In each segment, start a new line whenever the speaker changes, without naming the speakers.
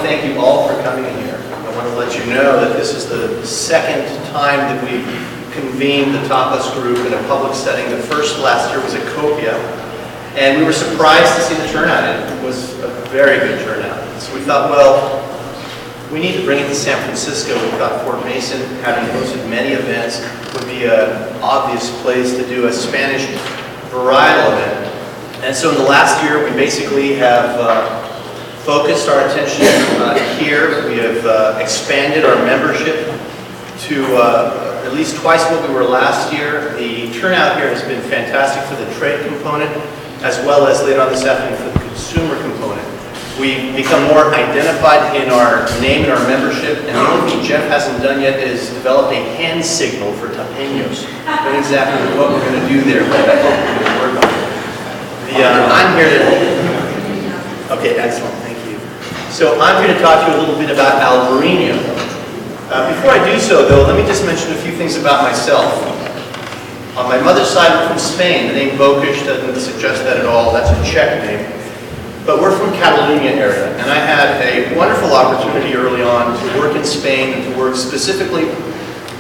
thank you all for coming here. I want to let you know that this is the second time that we've convened the TAPAS group in a public setting. The first last year was at Copia, and we were surprised to see the turnout. It was a very good turnout. So we thought, well, we need to bring it to San Francisco. We thought Fort Mason, having hosted many events, would be an obvious place to do a Spanish varietal event. And so in the last year, we basically have focused our attention here. We have expanded our membership to at least twice what we were last year. The turnout here has been fantastic for the trade component, as well as later on this afternoon for the consumer component. We've become more identified in our name and our membership, and the only thing Jeff hasn't done yet is develop a hand signal for tapeños. Not exactly what we're going to do there, but I hope we're going to work on it. I'm here to... Okay, excellent, thank you. So I'm here to talk to you a little bit about Albarino. Before I do so, though, let me just mention a few things about myself. On my mother's side, we're from Spain. The name Bokisch doesn't suggest that at all. That's a Czech name. But we're from Catalonia area, and I had a wonderful opportunity early on to work in Spain and to work specifically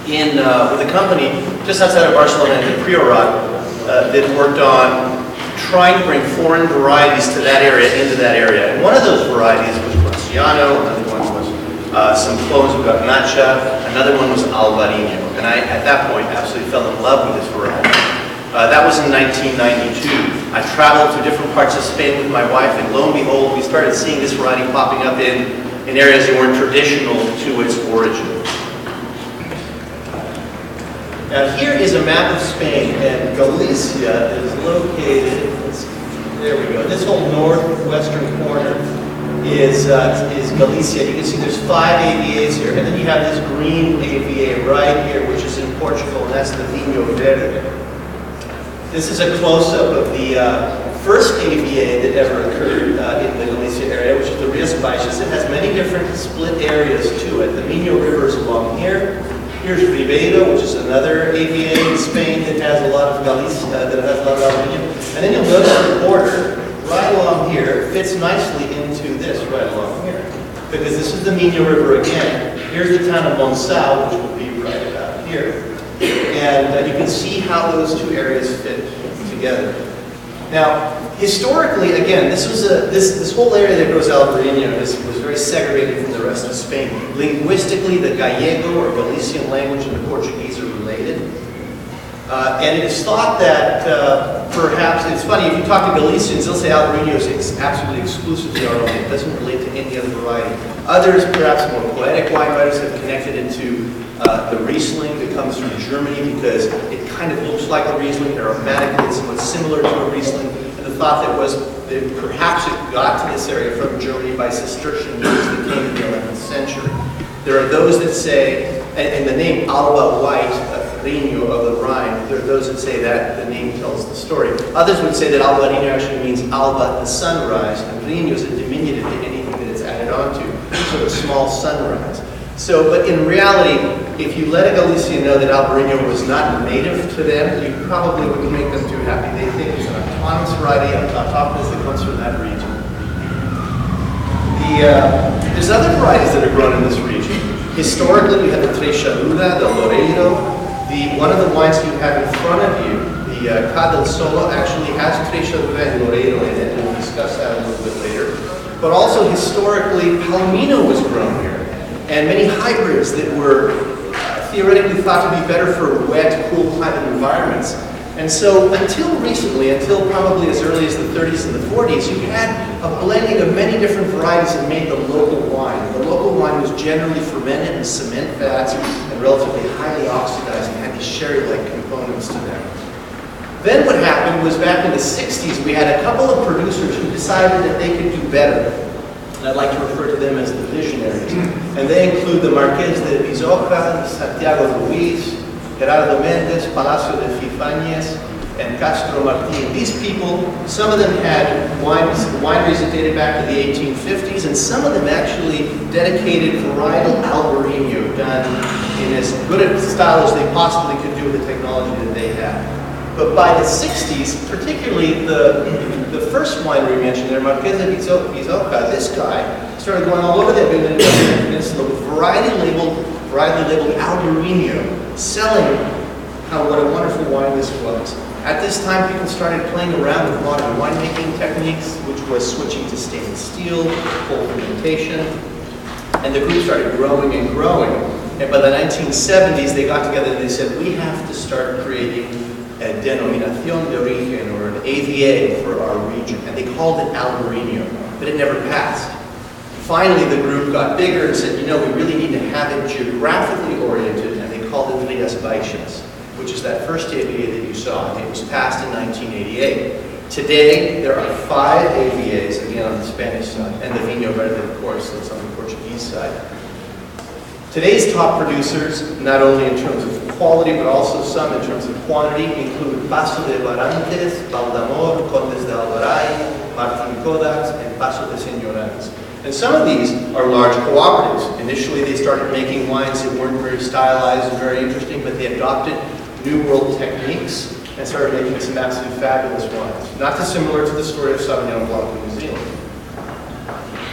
in with a company just outside of Barcelona in the Priorat that worked on trying to bring foreign varieties to that area, into that area. And one of those varieties was Graciano, another one was some clones of Garnacha, another one was Albarino. And I, at that point, absolutely fell in love with this variety. That was in 1992. I traveled to different parts of Spain with my wife, and lo and behold, we started seeing this variety popping up in areas that weren't traditional to its origin. Now here is a map of Spain, and Galicia is located, there we go, this whole northwestern corner is Galicia. You can see there's 5 AVAs here, and then you have this green AVA right here, which is in Portugal, and that's the Vinho Verde. This is a close-up of the first AVA that ever occurred in the Galicia area, which is the Rías Baixas. It has many different split areas to it. The Minho River is along here. Here's Ribeiro, which is another AVA in Spain that has a lot of Galicia, that has a lot of Albarino. And then you'll notice the border right along here fits nicely into this right along here, because this is the Minho River again. Here's the town of Monção, which will be right about here. And you can see how those two areas fit together. Now, historically, again, this was this whole area that grows Albarino was very segregated from the rest of Spain. Linguistically, the Gallego or Galician language and the Portuguese are related. And it is thought that perhaps, it's funny, if you talk to Galicians, they'll say Albarino is absolutely exclusively our own. It doesn't relate to any other variety. Others, perhaps more poetic wine writers, have connected it to the Riesling that comes from Germany because it kind of looks like a Riesling. Aromatically, it's somewhat similar to a Riesling. And the thought that was that perhaps it got to this area from Germany by Cistercian monks that came in the 11th century. There are those that say, and the name Alba White, Vinho of the Rhine, there are those that say that the name tells the story. Others would say that Albarino actually means Alba, the sunrise, and Vinho is a diminutive to anything that it's added onto, so the small sunrise. So, but in reality, if you let a Galician know that Albarino was not native to them, you probably wouldn't make them too happy. They think it's an autonomous variety, autonomous that comes from that region. There's other varieties that are grown in this region. Historically, we have the Trechaluda, the Loureiro. One of the wines you have in front of you, the Cá del Solo, actually has Trechaluda and Loureiro in it, and we'll discuss that a little bit later. But also, historically, Palomino was grown here. And many hybrids that were theoretically thought to be better for wet, cool climate environments. And so until recently, until probably as early as the 30s and the 40s, you had a blending of many different varieties that made the local wine. The local wine was generally fermented in cement vats and relatively highly oxidized and had these sherry-like components to them. Then what happened was back in the 60s, we had a couple of producers who decided that they could do better. And I'd like to refer to them as the visionaries. And they include the Marqués de Bizoca, Santiago Ruiz, Gerardo Mendes, Palacio de Fifañez, and Castro Martín. These people, some of them had wineries that dated back to the 1850s, and some of them actually dedicated varietal Albarino done in as good a style as they possibly could do with the technology that they had. But by the 60s, particularly the first winery mentioned there, Markus de Bizoca, this guy started going all over the peninsula with variety labeled Albarino, selling what a wonderful wine this was. At this time, people started playing around with modern winemaking techniques, which was switching to stainless steel, cold fermentation, and the group started growing and growing. And by the 1970s, they got together and they said, we have to start creating a denominación de origen, or an AVA for our region. And they called it Albarino, but it never passed. Finally, the group got bigger and said, you know, we really need to have it geographically oriented, and they called it Vineyards, which is that first AVA that you saw, and it was passed in 1988. Today, there are 5 AVAs, again on the Spanish side, and the Vineyards, of course, that's on the Portuguese side. Today's top producers, not only in terms of quality, but also some in terms of quantity, include Paso de Barantes, Valdamor, Condes de Albaray, Martin Kodaks, and Paso de Señoranes. And some of these are large cooperatives. Initially, they started making wines that weren't very stylized and very interesting, but they adopted New World techniques and started making some absolutely fabulous wines. Not dissimilar to the story of Sauvignon Blanc in New Zealand.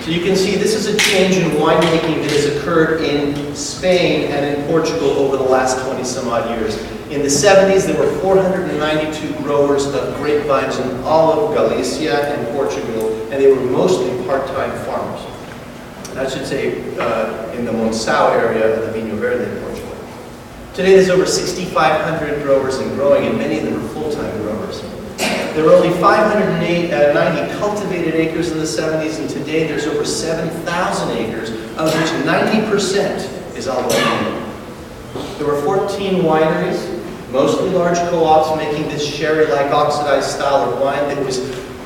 So you can see this is a change in winemaking that has occurred in Spain and in Portugal over the last 20 some odd years. In the 70s, there were 492 growers of grapevines in all of Galicia and Portugal, and they were mostly part-time farmers. And I should say in the Monção area of the Vinho Verde in Portugal. Today, there's over 6,500 growers and growing, and many of them are full-time growers. There were only 590 cultivated acres in the 70s, and today there's over 7,000 acres, of which 90% is Albarino. There were 14 wineries, mostly large co-ops, making this sherry-like oxidized style of wine that was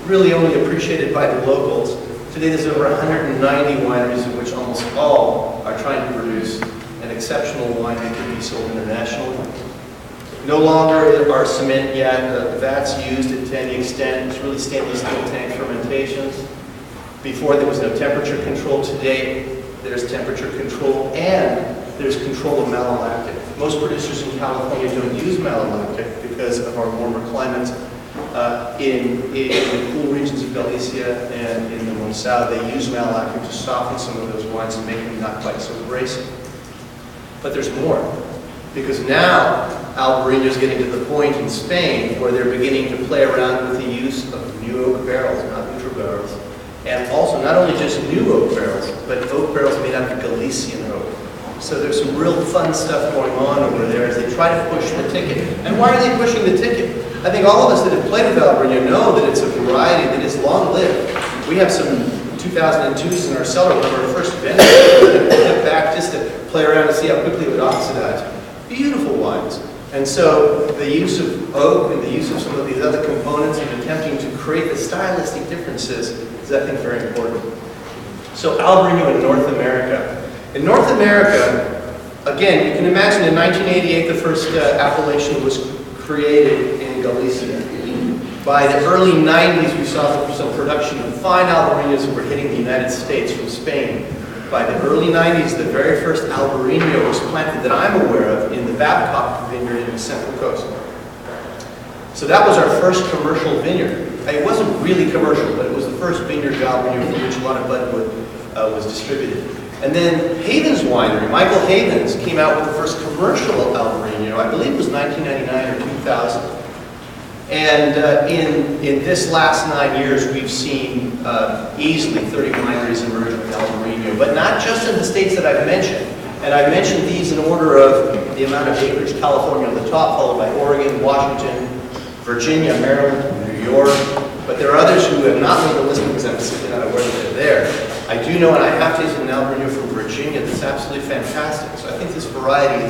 really only appreciated by the locals. Today there's over 190 wineries, of which almost all are trying to produce an exceptional wine that can be sold internationally. No longer are cement vats used to any extent. It's really stainless steel tank fermentations. Before there was no temperature control. Today there's temperature control and there's control of malolactic. Most producers in California don't use malolactic because of our warmer climates. In the cool regions of Galicia and in the Monção, they use malolactic to soften some of those wines and make them not quite so abrasive. But there's more, because now Albarino is getting to the point in Spain where they're beginning to play around with the use of new oak barrels, not neutral barrels, and also not only just new oak barrels, but oak barrels made out of Galician oak. So there's some real fun stuff going on over there as they try to push the ticket. And why are they pushing the ticket? I think all of us that have played with Albarino know that it's a variety that is long-lived. We have some 2002s in our cellar, one of our first vintages, back just to play around and see how quickly it would oxidize. Beautiful wines. And so the use of oak and the use of some of these other components and attempting to create the stylistic differences is, I think, very important. So Albarino in North America. In North America, again, you can imagine in 1988 the first appellation was created in Galicia. By the early 90s, we saw some production of fine Albarinos that were hitting the United States from Spain. By the early 90s, the very first Albarino was planted that I'm aware of in the Babcock vineyard in the Central Coast. So that was our first commercial vineyard. It wasn't really commercial, but it was the first vineyard Albarino for which a lot of budwood was distributed. And then Havens Winery, Michael Havens, came out with the first commercial Albarino. I believe it was 1999 or 2000. And in this last 9 years, we've seen easily 30 wineries emerge with Albarino, but not just in the states that I've mentioned. And I've mentioned these in order of the amount of acreage: California on the top, followed by Oregon, Washington, Virginia, Maryland, New York. But there are others who have not made the list because I'm simply not aware that they're there. I do know, and I have tasted an Albarino from Virginia that's absolutely fantastic. So I think this variety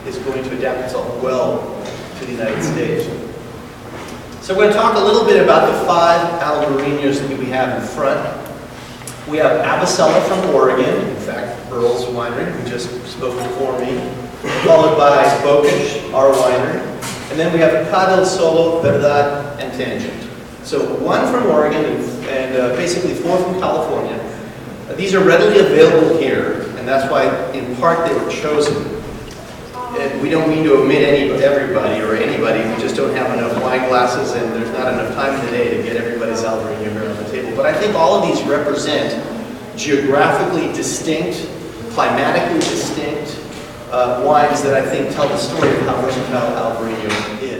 is going to adapt itself well to the United States. So we're going to talk a little bit about the 5 Albarinos that we have in front. We have Abasella from Oregon, in fact, Earl's Winery, who just spoke before me, followed by Bokisch, our winery, and then we have Cadel, Solo, Verdad, and Tangent. So 1 from Oregon and basically 4 from California. These are readily available here, and that's why, in part, they were chosen. we don't mean to omit everybody or anybody. We just don't have enough wine glasses, and there's not enough time in the day to get everybody's Albarino here on the table. But I think all of these represent geographically distinct, climatically distinct wines that I think tell the story of how versatile Albarino is.